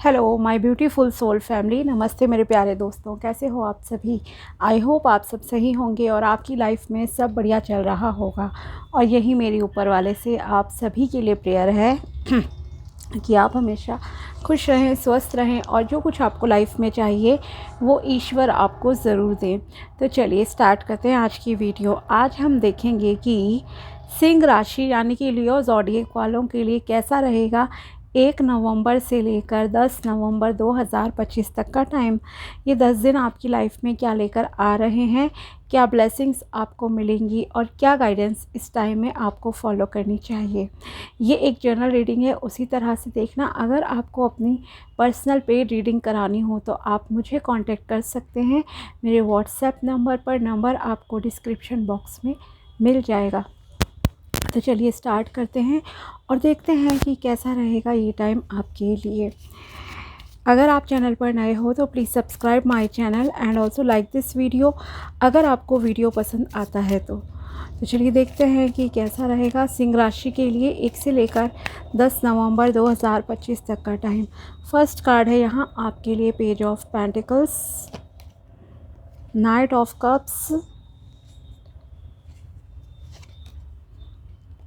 Hello my beautiful soul family. नमस्ते मेरे प्यारे दोस्तों, कैसे हो आप सभी। आई होप आप सब सही होंगे और आपकी लाइफ में सब बढ़िया चल रहा होगा। और यही मेरी ऊपर वाले से आप सभी के लिए प्रेयर है कि आप हमेशा खुश रहें, स्वस्थ रहें और जो कुछ आपको लाइफ में चाहिए वो ईश्वर आपको ज़रूर दें। तो चलिए स्टार्ट करते हैं आज की वीडियो। आज हम देखेंगे कि सिंह राशि यानी कि लियो ज़ोडिएक वालों के लिए कैसा रहेगा 1 नवंबर से लेकर 10 नवंबर 2025 तक का टाइम। ये 10 दिन आपकी लाइफ में क्या लेकर आ रहे हैं, क्या ब्लेसिंग्स आपको मिलेंगी और क्या गाइडेंस इस टाइम में आपको फॉलो करनी चाहिए। ये एक जनरल रीडिंग है, उसी तरह से देखना। अगर आपको अपनी पर्सनल पेड रीडिंग करानी हो तो आप मुझे कांटेक्ट कर सकते हैं मेरे व्हाट्सएप नंबर पर। नंबर आपको डिस्क्रिप्शन बॉक्स में मिल जाएगा। तो चलिए स्टार्ट करते हैं और देखते हैं कि कैसा रहेगा ये टाइम आपके लिए। अगर आप चैनल पर नए हो तो please subscribe my channel and also like this video अगर आपको वीडियो पसंद आता है तो चलिए देखते हैं कि कैसा रहेगा सिंह राशि के लिए 1 से लेकर 10 नवंबर 2025 तक का टाइम। फर्स्ट कार्ड है यहाँ आपके लिए page of pentacles, night of cups,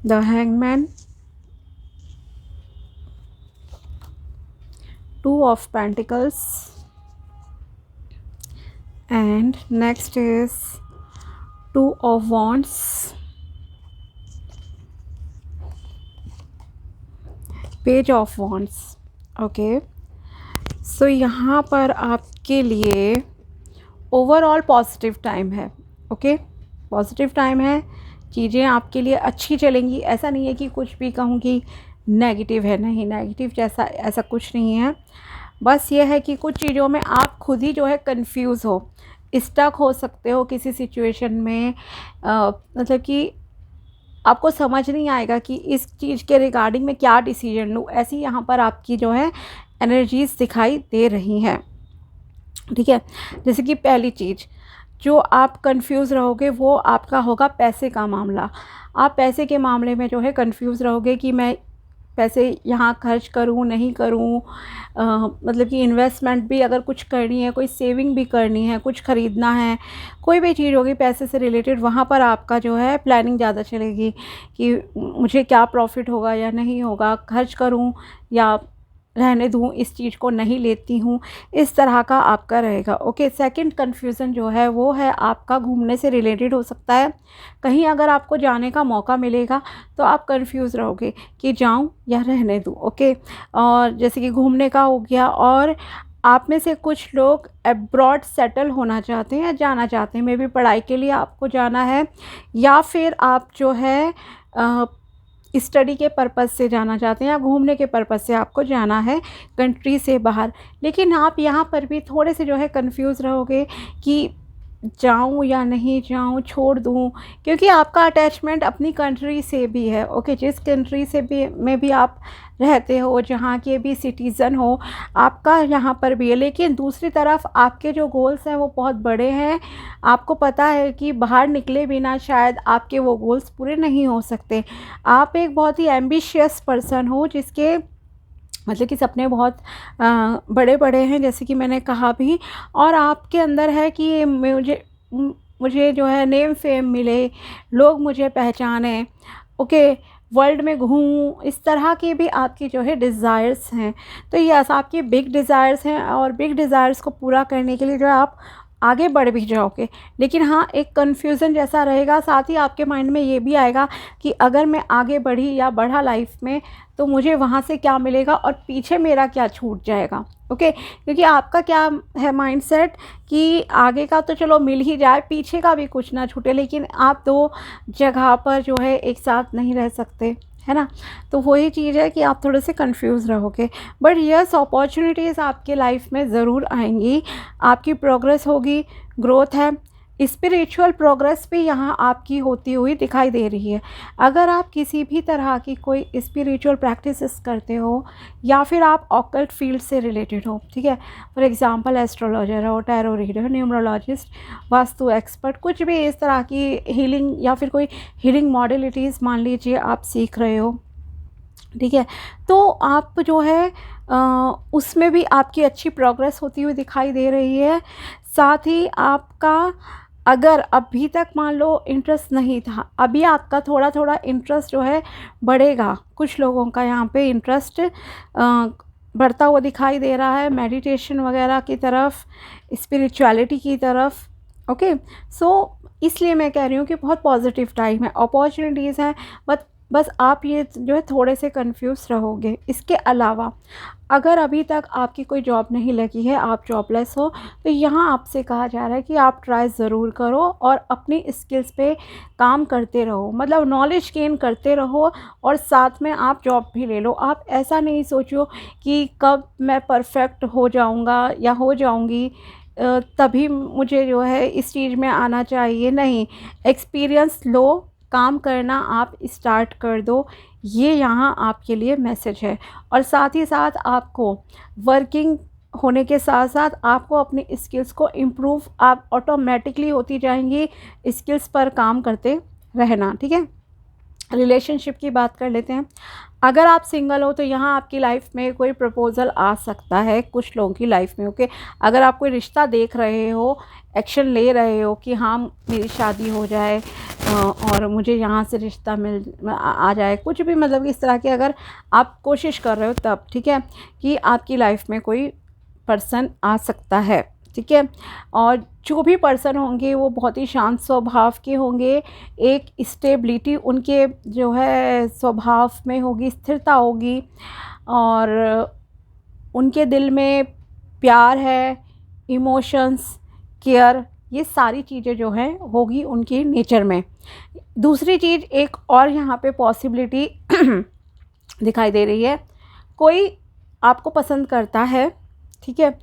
the hangman, 2 of Pentacles, and next is 2 of Wands, Page of Wands। Okay, so यहाँ पर आपके लिए ओवरऑल पॉजिटिव टाइम है। ओके, पॉजिटिव टाइम है, चीज़ें आपके लिए अच्छी चलेंगी। ऐसा नहीं है कि कुछ भी कहूँ कि नेगेटिव है, नहीं, नेगेटिव जैसा ऐसा कुछ नहीं है। बस ये है कि कुछ चीज़ों में आप खुद ही जो है कंफ्यूज हो, स्टक हो सकते हो किसी सिचुएशन में। मतलब कि आपको समझ नहीं आएगा कि इस चीज़ के रिगार्डिंग में क्या डिसीजन लूँ। ऐसी यहाँ पर आपकी जो है एनर्जीज दिखाई दे रही हैं। ठीक है, जैसे कि पहली चीज़ जो आप कंफ्यूज रहोगे वो आपका होगा पैसे का मामला। आप पैसे के मामले में जो है कंफ्यूज रहोगे कि मैं पैसे यहाँ खर्च करूँ नहीं करूँ। मतलब कि इन्वेस्टमेंट भी अगर कुछ करनी है, कोई सेविंग भी करनी है, कुछ ख़रीदना है, कोई भी चीज़ होगी पैसे से रिलेटेड, वहाँ पर आपका जो है प्लानिंग ज़्यादा चलेगी कि मुझे क्या प्रॉफिट होगा या नहीं होगा, खर्च करूँ या रहने दूँ, इस चीज़ को नहीं लेती हूँ, इस तरह का आपका रहेगा। ओके, सेकंड कन्फ्यूज़न जो है वो है आपका घूमने से रिलेटेड हो सकता है। कहीं अगर आपको जाने का मौका मिलेगा तो आप कंफ्यूज रहोगे कि जाऊं या रहने दूं। ओके, और जैसे कि घूमने का हो गया, और आप में से कुछ लोग अब्रॉड सेटल होना चाहते हैं या जाना चाहते हैं। मे बी पढ़ाई के लिए आपको जाना है या फिर आप जो है स्टडी के पर्पज़ से जाना चाहते हैं या घूमने के पर्पज़ से आपको जाना है कंट्री से बाहर। लेकिन आप यहाँ पर भी थोड़े से जो है कंफ्यूज रहोगे कि जाऊँ या नहीं जाऊँ, छोड़ दूँ, क्योंकि आपका अटैचमेंट अपनी कंट्री से भी है। ओके, जिस कंट्री से भी में भी आप रहते हो, जहाँ के भी सिटीज़न हो, आपका यहाँ पर भी है। लेकिन दूसरी तरफ आपके जो गोल्स हैं वो बहुत बड़े हैं। आपको पता है कि बाहर निकले बिना शायद आपके वो गोल्स पूरे नहीं हो सकते। आप एक बहुत ही एम्बिशियस पर्सन हो जिसके मतलब कि सपने बहुत बड़े बड़े हैं, जैसे कि मैंने कहा भी। और आपके अंदर है कि मुझे जो है नेम फेम मिले, लोग मुझे पहचाने, ओके, वर्ल्ड में घूमूं, इस तरह के भी आपकी जो है डिज़ायर्स हैं। तो यस, आपके बिग डिज़ायर्स हैं और बिग डिज़ायर्स को पूरा करने के लिए जो है आप आगे बढ़ भी जाओगे। लेकिन हाँ, एक कन्फ्यूज़न जैसा रहेगा। साथ ही आपके माइंड में ये भी आएगा कि अगर मैं आगे बढ़ी या बढ़ा लाइफ में तो मुझे वहाँ से क्या मिलेगा और पीछे मेरा क्या छूट जाएगा। ओके, क्योंकि आपका क्या है माइंडसेट कि आगे का तो चलो मिल ही जाए, पीछे का भी कुछ ना छूटे। लेकिन आप 2 जगह पर जो है एक साथ नहीं रह सकते, है ना। तो वही चीज़ है कि आप थोड़े से कंफ्यूज रहोगे। बट यस, अपॉर्चुनिटीज़ आपके लाइफ में ज़रूर आएंगी, आपकी प्रोग्रेस होगी, ग्रोथ है। स्पिरिचुअल प्रोग्रेस भी यहाँ आपकी होती हुई दिखाई दे रही है। अगर आप किसी भी तरह की कोई स्पिरिचुअल प्रैक्टिसेस करते हो या फिर आप ऑकल्ट फील्ड से रिलेटेड हो, ठीक है, फॉर एग्जांपल एस्ट्रोलॉजर हो, tarot reader, numerologist, vastu expert, कुछ भी इस तरह की हीलिंग या फिर कोई हीलिंग मॉडलिटीज़ मान लीजिए आप सीख रहे हो, ठीक है, तो आप जो है उसमें भी आपकी अच्छी प्रोग्रेस होती हुई दिखाई दे रही है। साथ ही आपका, अगर अभी तक मान लो इंटरेस्ट नहीं था, अभी आपका थोड़ा थोड़ा इंटरेस्ट जो है बढ़ेगा। कुछ लोगों का यहाँ पे इंटरेस्ट बढ़ता हुआ दिखाई दे रहा है मेडिटेशन वगैरह की तरफ, स्पिरिचुअलिटी की तरफ। ओके, सो इसलिए मैं कह रही हूँ कि बहुत पॉजिटिव टाइम है, अपॉर्चुनिटीज़ हैं, बट बस आप ये जो है थोड़े से कंफ्यूज रहोगे। इसके अलावा अगर अभी तक आपकी कोई जॉब नहीं लगी है, आप जॉबलेस हो, तो यहाँ आपसे कहा जा रहा है कि आप ट्राई ज़रूर करो और अपनी स्किल्स पे काम करते रहो, मतलब नॉलेज गेन करते रहो, और साथ में आप जॉब भी ले लो। आप ऐसा नहीं सोचो कि कब मैं परफेक्ट हो जाऊँगा या हो जाऊँगी तभी मुझे जो है इस चीज़ में आना चाहिए। नहीं, एक्सपीरियंस लो, काम करना आप स्टार्ट कर दो। ये यहाँ आपके लिए मैसेज है। और साथ ही साथ आपको वर्किंग होने के साथ साथ आपको अपनी स्किल्स को इम्प्रूव आप ऑटोमेटिकली होती जाएंगी, स्किल्स पर काम करते रहना। ठीक है, रिलेशनशिप की बात कर लेते हैं। अगर आप सिंगल हो तो यहाँ आपकी लाइफ में कोई प्रपोज़ल आ सकता है कुछ लोगों की लाइफ में। ओके, अगर आप कोई रिश्ता देख रहे हो, एक्शन ले रहे हो कि हाँ मेरी शादी हो जाए और मुझे यहाँ से रिश्ता आ जाए, कुछ भी मतलब इस तरह के अगर आप कोशिश कर रहे हो, तब ठीक है कि आपकी लाइफ में कोई पर्सन आ सकता है। ठीक है, और जो भी पर्सन होंगे वो बहुत ही शांत स्वभाव के होंगे, एक स्टेबिलिटी उनके जो है स्वभाव में होगी, स्थिरता होगी, और उनके दिल में प्यार है, इमोशंस, केयर, ये सारी चीज़ें जो हैं होगी उनकी नेचर में। दूसरी चीज़ एक और यहाँ पे पॉसिबिलिटी दिखाई दे रही है, कोई आपको पसंद करता है, ठीक है,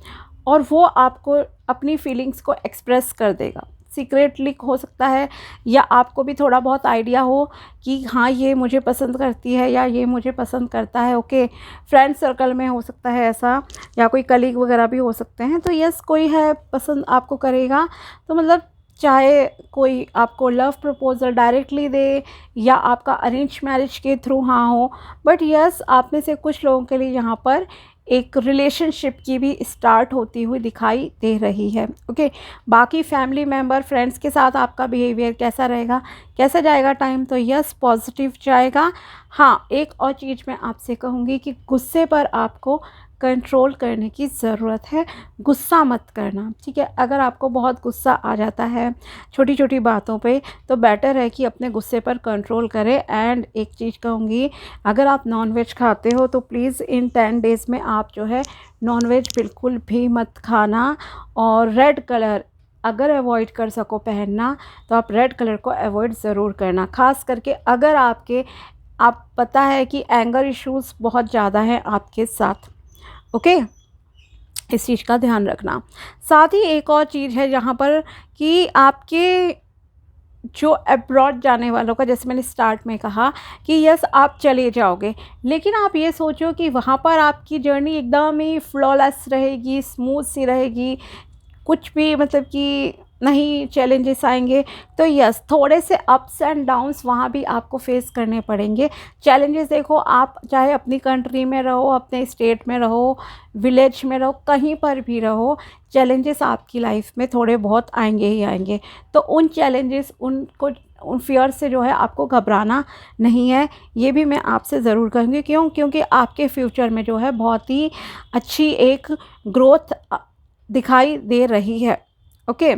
और वो आपको अपनी फीलिंग्स को एक्सप्रेस कर देगा। सीक्रेटली हो सकता है, या आपको भी थोड़ा बहुत आइडिया हो कि हाँ ये मुझे पसंद करती है या ये मुझे पसंद करता है। ओके, फ्रेंड सर्कल में हो सकता है ऐसा, या कोई कलीग वगैरह भी हो सकते हैं। तो यस, कोई है पसंद आपको करेगा। तो मतलब चाहे कोई आपको लव प्रपोज़ल डायरेक्टली दे या आपका अरेंज मैरिज के थ्रू हाँ हो, बट यस, आप में से कुछ लोगों के लिए यहाँ पर एक रिलेशनशिप की भी स्टार्ट होती हुई दिखाई दे रही है। ओके, बाकी फैमिली मेम्बर, फ्रेंड्स के साथ आपका बिहेवियर कैसा रहेगा, कैसा जाएगा टाइम, तो यस पॉजिटिव जाएगा। हाँ, एक और चीज़ मैं आपसे कहूँगी कि गुस्से पर आपको कंट्रोल करने की ज़रूरत है, गुस्सा मत करना। ठीक है, अगर आपको बहुत गुस्सा आ जाता है छोटी छोटी बातों पे, तो बेटर है कि अपने गुस्से पर कंट्रोल करें। एंड एक चीज़ कहूँगी, अगर आप नॉनवेज खाते हो तो प्लीज़ इन 10 डेज़ में आप जो है नॉनवेज बिल्कुल भी मत खाना। और रेड कलर अगर अवॉइड कर सको पहनना, तो आप रेड कलर को अवॉइड ज़रूर करना। ख़ास करके अगर आप पता है कि एंगर इश्यूज़ बहुत ज़्यादा हैं आपके साथ। ओके, इस चीज़ का ध्यान रखना। साथ ही एक और चीज़ है यहाँ पर कि आपके जो अब्रॉड जाने वालों का, जैसे मैंने स्टार्ट में कहा कि यस आप चले जाओगे, लेकिन आप ये सोचो कि वहाँ पर आपकी जर्नी एकदम ही फ्लॉलेस रहेगी, स्मूथ सी रहेगी, कुछ भी मतलब कि नहीं चैलेंजेस आएंगे। तो यस, थोड़े से अप्स एंड डाउन्स वहाँ भी आपको फेस करने पड़ेंगे। चैलेंजेस देखो, आप चाहे अपनी कंट्री में रहो, अपने स्टेट में रहो, विलेज में रहो, कहीं पर भी रहो, चैलेंजेस आपकी लाइफ में थोड़े बहुत आएंगे ही आएंगे। तो उन चैलेंजेस, उन फियर से जो है आपको घबराना नहीं है। ये भी मैं आपसे ज़रूर कहूँगी, क्योंकि आपके फ्यूचर में जो है बहुत ही अच्छी एक ग्रोथ दिखाई दे रही है। ओके,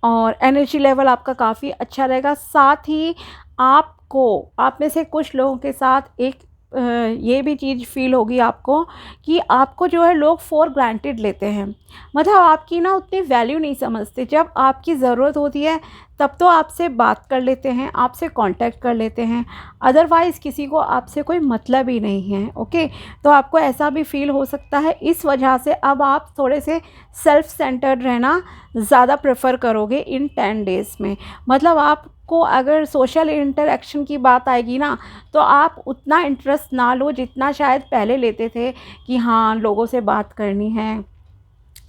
और एनर्जी लेवल आपका काफ़ी अच्छा रहेगा। साथ ही आप में से कुछ लोगों के साथ एक ये भी चीज़ फील होगी आपको कि आपको जो है लोग फॉर ग्रांटेड लेते हैं, मतलब आपकी ना उतनी वैल्यू नहीं समझते। जब आपकी ज़रूरत होती है तब तो आपसे बात कर लेते हैं, आपसे कांटेक्ट कर लेते हैं, अदरवाइज़ किसी को आपसे कोई मतलब ही नहीं है। ओके, तो आपको ऐसा भी फील हो सकता है। इस वजह से अब आप थोड़े से सेल्फ सेंटर्ड रहना ज़्यादा प्रेफर करोगे इन 10 डेज़ में। मतलब आपको अगर सोशल इंटरेक्शन की बात आएगी ना, तो आप उतना इंटरेस्ट ना लो जितना शायद पहले लेते थे कि हाँ लोगों से बात करनी है,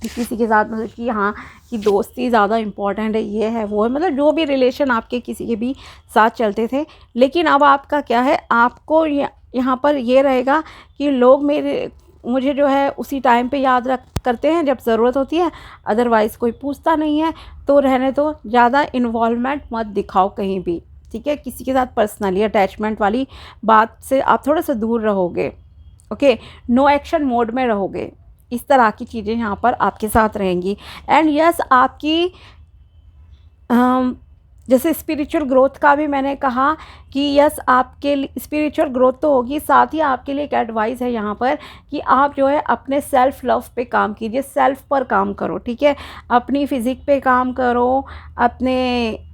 किसी के साथ मतलब कि हाँ कि दोस्ती ज़्यादा इम्पॉर्टेंट है, ये है वो है, मतलब जो भी रिलेशन आपके किसी के भी साथ चलते थे। लेकिन अब आपका क्या है, आपको यहाँ पर ये रहेगा कि लोग मुझे जो है उसी टाइम पे याद रख करते हैं जब ज़रूरत होती है, अदरवाइज़ कोई पूछता नहीं है तो रहने दो, ज़्यादा इन्वॉल्वमेंट मत दिखाओ कहीं भी, ठीक है। किसी के साथ पर्सनली अटैचमेंट वाली बात से आप थोड़ा सा दूर रहोगे, ओके। नो एक्शन मोड में रहोगे, इस तरह की चीज़ें यहाँ पर आपके साथ रहेंगी। एंड यस, आपकी जैसे स्पिरिचुअल ग्रोथ का भी मैंने कहा कि यस, आपके लिए स्पिरिचुअल ग्रोथ तो होगी, साथ ही आपके लिए एक एडवाइस है यहाँ पर कि आप जो है अपने सेल्फ लव पे काम कीजिए, सेल्फ पर काम करो, ठीक है। अपनी फिज़िक पे काम करो, अपने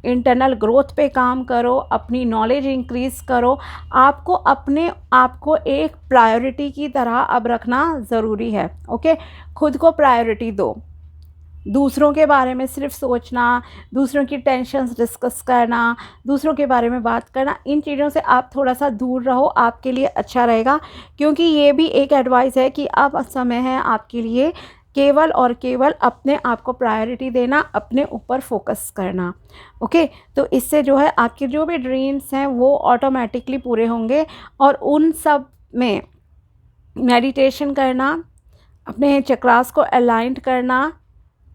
इंटरनल ग्रोथ पे काम करो, अपनी नॉलेज इंक्रीज़ करो। आपको अपने आप को एक प्रायोरिटी की तरह अब रखना ज़रूरी है, ओके। खुद को प्रायोरिटी दो। दूसरों के बारे में सिर्फ सोचना, दूसरों की टेंशन्स डिस्कस करना, दूसरों के बारे में बात करना, इन चीज़ों से आप थोड़ा सा दूर रहो, आपके लिए अच्छा रहेगा। क्योंकि ये भी एक एडवाइस है कि अब समय है आपके लिए केवल और केवल अपने आप को प्रायोरिटी देना, अपने ऊपर फोकस करना, ओके। तो इससे जो है आपके जो भी ड्रीम्स हैं वो ऑटोमेटिकली पूरे होंगे। और उन सब में मेडिटेशन करना, अपने चक्रास को अलाइंड करना,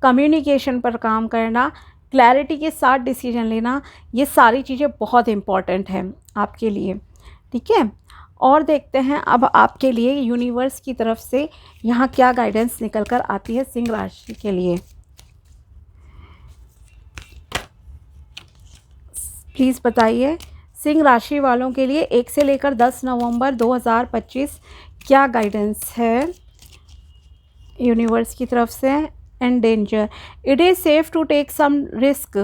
कम्युनिकेशन पर काम करना, क्लैरिटी के साथ डिसीजन लेना, ये सारी चीज़ें बहुत इम्पॉर्टेंट हैं आपके लिए, ठीक है। और देखते हैं अब आपके लिए यूनिवर्स की तरफ से यहाँ क्या गाइडेंस निकल कर आती है सिंह राशि के लिए। प्लीज़ बताइए सिंह राशि वालों के लिए 1 से लेकर 10 नवंबर 2025 क्या गाइडेंस है यूनिवर्स की तरफ से। And danger, it is safe to take some risk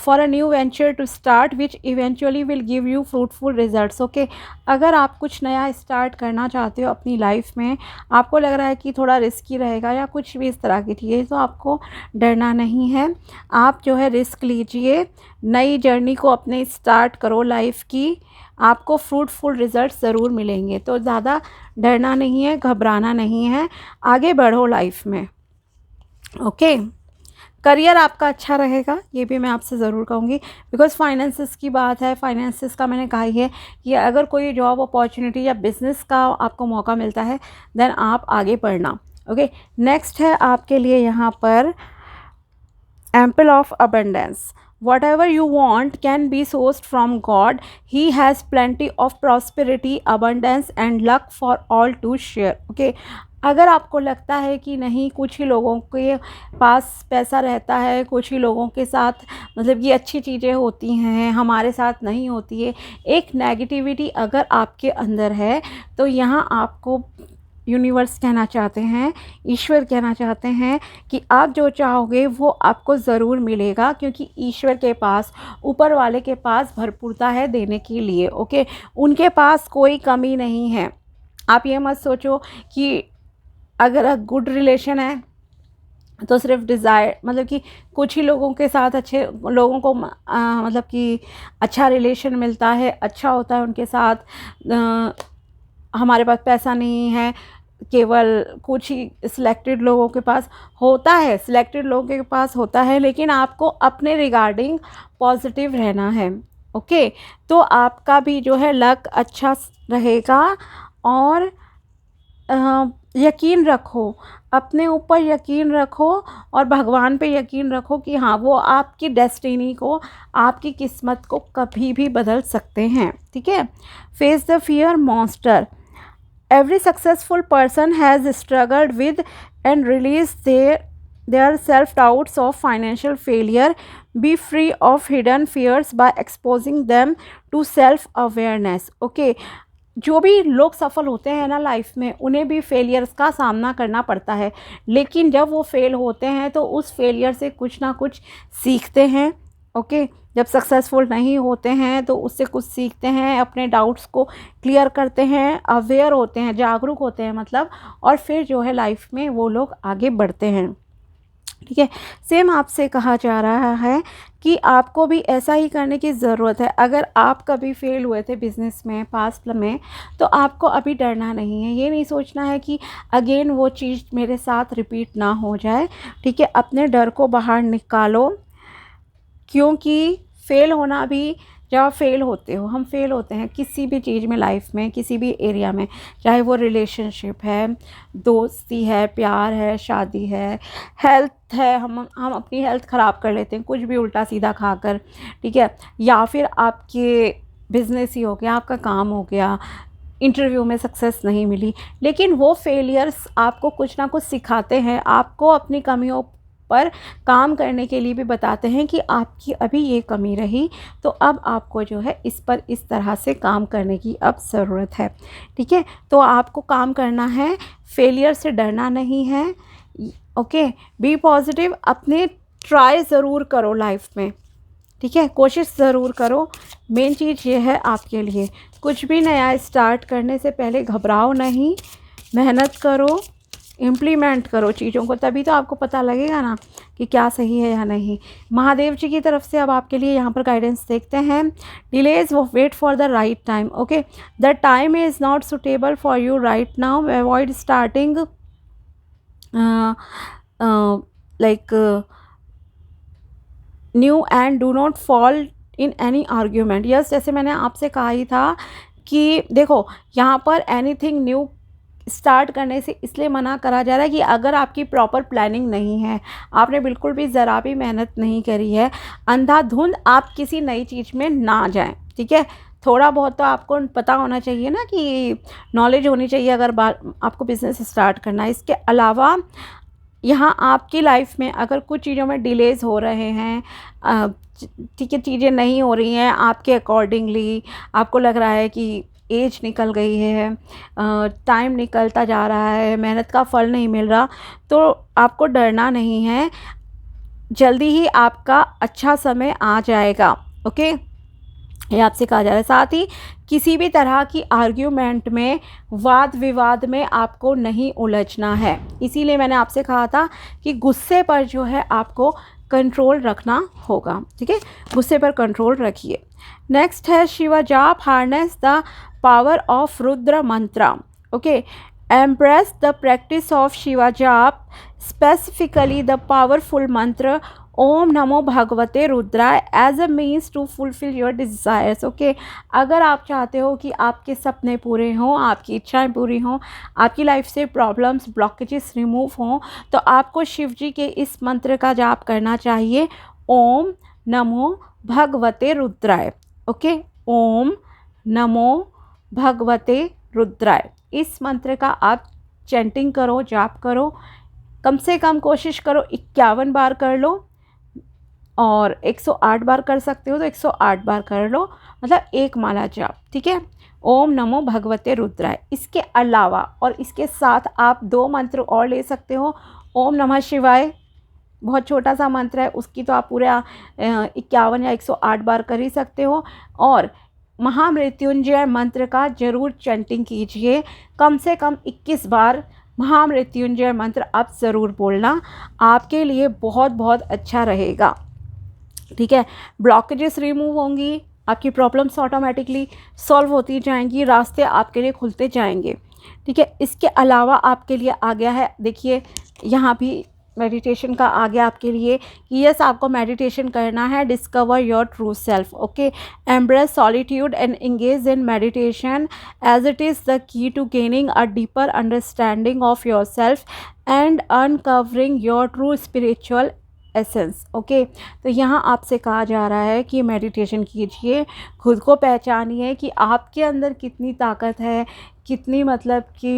for a new venture to start which eventually will give you fruitful results, okay. अगर आप कुछ नया स्टार्ट करना चाहते हो अपनी लाइफ में, आपको लग रहा है कि थोड़ा रिस्की रहेगा या कुछ भी इस तरह की चीज़ें, तो आपको डरना नहीं है। आप जो है रिस्क लीजिए, नई जर्नी को अपने स्टार्ट करो लाइफ की, आपको फ्रूटफुल रिजल्ट्स ज़रूर मिलेंगे। तो ज़्यादा डरना नहीं है, घबराना नहीं है, आगे बढ़ो लाइफ में, ओके। करियर आपका अच्छा रहेगा, ये भी मैं आपसे ज़रूर कहूँगी, बिकॉज फाइनेंसिस की बात है। फाइनेंसिस का मैंने कहा ही है कि अगर कोई जॉब अपॉर्चुनिटी या बिजनेस का आपको मौका मिलता है देन आप आगे बढ़ना, ओके। नेक्स्ट है आपके लिए यहाँ पर ample of abundance. Whatever you want can be sourced from God. He has plenty of prosperity, abundance and luck for all to share. Okay. अगर आपको लगता है कि नहीं, कुछ ही लोगों के पास पैसा रहता है, कुछ ही लोगों के साथ मतलब ये अच्छी चीज़ें होती हैं, हमारे साथ नहीं होती है, एक नेगेटिविटी अगर आपके अंदर है, तो यहाँ आपको यूनिवर्स कहना चाहते हैं, ईश्वर कहना चाहते हैं कि आप जो चाहोगे वो आपको ज़रूर मिलेगा, क्योंकि ईश्वर के पास, ऊपर वाले के पास भरपूरता है देने के लिए, ओके। उनके पास कोई कमी नहीं है। आप ये मत सोचो कि अगर गुड रिलेशन है तो सिर्फ डिज़ायर, मतलब कि कुछ ही लोगों के साथ अच्छे लोगों को मतलब कि अच्छा रिलेशन मिलता है, अच्छा होता है उनके साथ। हमारे पास पैसा नहीं है, केवल कुछ ही सिलेक्टेड लोगों के पास होता है, सिलेक्टेड लोगों के पास होता है, लेकिन आपको अपने रिगार्डिंग पॉजिटिव रहना है, ओके। तो आपका भी जो है लक अच्छा रहेगा। और यकीन रखो, अपने ऊपर यकीन रखो और भगवान पे यकीन रखो कि हाँ, वो आपकी डेस्टिनी को, आपकी किस्मत को कभी भी बदल सकते हैं, ठीक है। Face the fear monster. Every successful person has struggled with and released their self-doubts of financial failure. Be free of hidden fears by exposing them to self-awareness. Okay. जो भी लोग सफल होते हैं ना लाइफ में, उन्हें भी फेलियर्स का सामना करना पड़ता है, लेकिन जब वो फेल होते हैं तो उस फेलियर से कुछ ना कुछ सीखते हैं, ओके। जब सक्सेसफुल नहीं होते हैं तो उससे कुछ सीखते हैं, अपने डाउट्स को क्लियर करते हैं, अवेयर होते हैं, जागरूक होते हैं मतलब, और फिर जो है लाइफ में वो लोग आगे बढ़ते हैं, ठीक है। सेम आपसे कहा जा रहा है कि आपको भी ऐसा ही करने की ज़रूरत है। अगर आप कभी फेल हुए थे बिज़नेस में पास्ट में, तो आपको अभी डरना नहीं है, ये नहीं सोचना है कि अगेन वो चीज़ मेरे साथ रिपीट ना हो जाए, ठीक है। अपने डर को बाहर निकालो, क्योंकि फेल होना भी जब आप फेल होते हो, हम फेल होते हैं किसी भी चीज़ में लाइफ में, किसी भी एरिया में, चाहे वो रिलेशनशिप है, दोस्ती है, प्यार है, शादी है, हेल्थ है, हम अपनी हेल्थ ख़राब कर लेते हैं कुछ भी उल्टा सीधा खाकर, ठीक है, या फिर आपके बिजनेस ही हो गया, आपका काम हो गया, इंटरव्यू में सक्सेस नहीं मिली, लेकिन वो फेलियर्स आपको कुछ ना कुछ सिखाते हैं, आपको अपनी कमियों पर काम करने के लिए भी बताते हैं कि आपकी अभी ये कमी रही, तो अब आपको जो है इस पर इस तरह से काम करने की अब ज़रूरत है, ठीक है। तो आपको काम करना है, फेलियर से डरना नहीं है, ओके। बी पॉजिटिव, अपने ट्राई ज़रूर करो लाइफ में, ठीक है, कोशिश ज़रूर करो। मेन चीज़ ये है आपके लिए, कुछ भी नया स्टार्ट करने से पहले घबराओ नहीं, मेहनत करो, इम्प्लीमेंट करो चीज़ों को, तभी तो आपको पता लगेगा ना कि क्या सही है या नहीं। महादेव जी की तरफ से अब आपके लिए यहाँ पर गाइडेंस देखते हैं। डिलेज वो wait for the right time, okay. The time is not suitable for you right now, avoid starting like new and do not fall in any argument. Yes, जैसे मैंने आपसे कहा ही था कि देखो यहाँ पर एनीथिंग न्यू स्टार्ट करने से इसलिए मना करा जा रहा है कि अगर आपकी प्रॉपर प्लानिंग नहीं है, आपने बिल्कुल भी ज़रा भी मेहनत नहीं करी है, अंधाधुंध आप किसी नई चीज़ में ना जाएं, ठीक है। थोड़ा बहुत तो आपको पता होना चाहिए ना, कि नॉलेज होनी चाहिए अगर आपको बिज़नेस स्टार्ट करना है। इसके अलावा यहाँ आपकी लाइफ में अगर कुछ चीज़ों में डिलेज़ हो रहे हैं, ठीक है, चीज़ें नहीं हो रही हैं आपके अकॉर्डिंगली, आपको लग रहा है कि एज निकल गई है, टाइम निकलता जा रहा है, मेहनत का फल नहीं मिल रहा, तो आपको डरना नहीं है, जल्दी ही आपका अच्छा समय आ जाएगा, ओके। ये आपसे कहा जा रहा है। साथ ही किसी भी तरह की आर्ग्यूमेंट में, वाद विवाद में आपको नहीं उलझना है, इसीलिए मैंने आपसे कहा था कि गुस्से पर जो है आपको कंट्रोल रखना होगा, ठीक है, गुस्से पर कंट्रोल रखिए। नेक्स्ट है Shiva jaap, harness the power of Rudra mantra, okay. Embrace the practice of Shiva jaap, specifically the powerful mantra Om Namo Bhagavate Rudraya as a means to fulfil your desires, okay. अगर आप चाहते हो कि आपके सपने पूरे हों, आपकी इच्छाएं पूरी हों, आपकी लाइफ से प्रॉब्लम्स ब्लॉकेजेस रिमूव हों, तो आपको शिव जी के इस मंत्र का जाप करना चाहिए, ओम नमो भगवते रुद्राय, ओके। ओम नमो भगवते रुद्राय, इस मंत्र का आप चैंटिंग करो, जाप करो, कम से कम कोशिश करो 51 बार कर लो, और 108 बार कर सकते हो तो 108 बार कर लो, मतलब एक माला जाप, ठीक है। ओम नमो भगवते रुद्राय। इसके अलावा और इसके साथ आप 2 मंत्र और ले सकते हो। ओम नमः शिवाय बहुत छोटा सा मंत्र है, उसकी तो आप पूरा 51 या 108 बार कर ही सकते हो, और महामृत्युंजय मंत्र का ज़रूर चैंटिंग कीजिए, कम से कम 21 बार महामृत्युंजय मंत्र आप ज़रूर बोलना, आपके लिए बहुत बहुत अच्छा रहेगा, ठीक है। ब्लॉकेजेस रिमूव होंगी, आपकी प्रॉब्लम्स ऑटोमेटिकली सॉल्व होती जाएंगी, रास्ते आपके लिए खुलते जाएंगे, ठीक है। इसके अलावा आपके लिए आ गया है, देखिए यहाँ भी मेडिटेशन का आ गया आपके लिए कि यस, आपको मेडिटेशन करना है, discover your true self, okay. Embrace solitude and engage in meditation as it is the key to gaining a deeper understanding of yourself and uncovering your true spiritual essence, okay. तो यहाँ आपसे कहा जा रहा है कि meditation कीजिए, खुद को पहचानिए कि आपके अंदर कितनी ताकत है, कितनी मतलब कि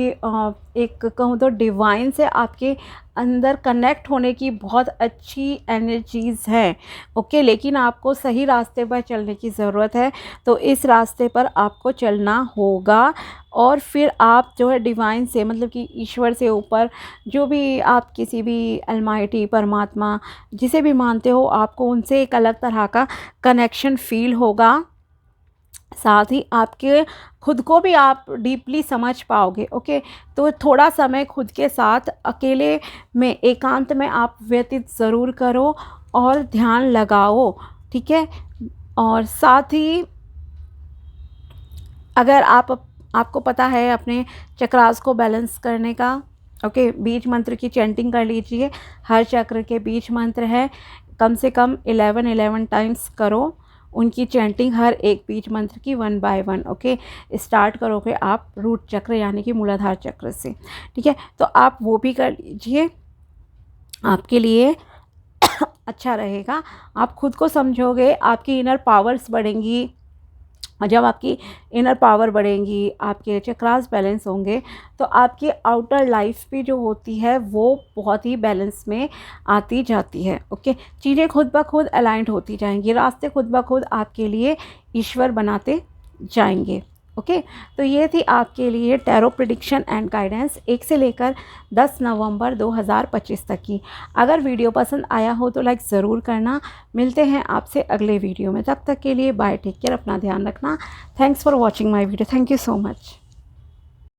एक कहूँ तो डिवाइन से आपके अंदर कनेक्ट होने की बहुत अच्छी एनर्जीज़ हैं, ओके। लेकिन आपको सही रास्ते पर चलने की ज़रूरत है, तो इस रास्ते पर आपको चलना होगा, और फिर आप जो है डिवाइन से, मतलब कि ईश्वर से ऊपर, जो भी आप किसी भी अलमाइटी परमात्मा जिसे भी मानते हो, आपको उनसे एक अलग तरह का कनेक्शन फील होगा, साथ ही आपके खुद को भी आप डीपली समझ पाओगे, ओके। तो थोड़ा समय खुद के साथ अकेले में, एकांत में आप व्यतीत ज़रूर करो और ध्यान लगाओ, ठीक है। और साथ ही अगर आपको पता है अपने चक्रास को बैलेंस करने का, ओके, बीज मंत्र की चैंटिंग कर लीजिए, हर चक्र के बीज मंत्र है, कम से कम 11 टाइम्स करो, उनकी चैंटिंग हर एक बीज मंत्र की 1 बाय 1, ओके, स्टार्ट करोगे आप रूट चक्र यानी कि मूलाधार चक्र से, ठीक है। तो आप वो भी कर लीजिए, आपके लिए अच्छा रहेगा। आप खुद को समझोगे, आपकी इनर पावर्स बढ़ेंगी, और जब आपकी इनर पावर बढ़ेंगी, आपके चक्रास बैलेंस होंगे, तो आपकी आउटर लाइफ भी जो होती है वो बहुत ही बैलेंस में आती जाती है, ओके। चीज़ें खुद ब खुद अलाइंड होती जाएंगी, रास्ते खुद ब खुद आपके लिए ईश्वर बनाते जाएंगे, ओके। तो ये थी आपके लिए टैरो प्रिडिक्शन एंड गाइडेंस 1 से लेकर 10 नवंबर 2025 तक की। अगर वीडियो पसंद आया हो तो लाइक ज़रूर करना। मिलते हैं आपसे अगले वीडियो में, तब तक के लिए बाय, टेक केयर, अपना ध्यान रखना। Thanks for watching my video, thank you so much.